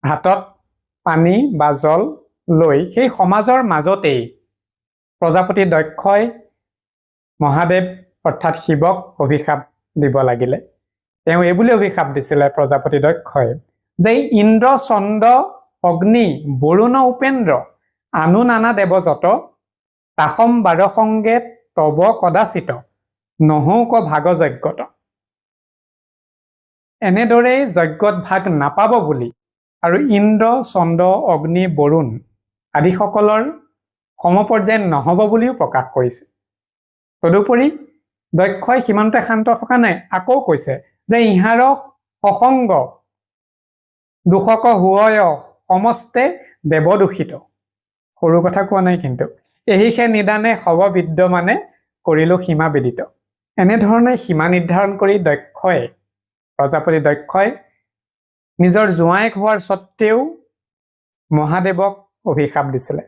হাতত পানী বা জল লৈ সেই সমাজৰ মাজতেই প্ৰজাপতি দক্ষই মহাদেৱ অৰ্থাৎ শিৱক অভিশাপ দিব লাগিলে। তেওঁ এইবুলি অভিশাপ দিছিলে প্ৰজাপতি দক্ষই যে ইন্দ্ৰ চন্দ্ৰ অগ্নি বৰুণ উপেন্দ্ৰ আনু নানা দেৱ যত তাসম বাৰ সংগে তব কদাচিত নহৌক ভাগ যজ্ঞত। এনেদৰেই যজ্ঞত ভাগ নাপাব বুলি আৰু ইন্দ্ৰ চন্দ্ৰ অগ্নি বৰুণ আদিসকলৰ সমপৰ্যায়ত নহব বুলিও প্ৰকাশ কৰিছে। তদুপৰি দক্ষই সিমানতে শান্ত থকা নাই, আকৌ কৈছে যে ইহাৰ সসংগ দোষক হুয় সমস্তে দেৱদূষিত। সৰু কথা কোৱা নাই কিন্তু, এহিষে নিদানে সব বিদ্যমানে কৰিলো সীমা বিদিত। এনেধৰণে সীমা নিৰ্ধাৰণ কৰি প্ৰজাপতি দক্ষই নিজৰ জোঁৱায়েক হোৱাৰ স্বত্তেও মহাদেৱক অভিশাপ দিছিলে।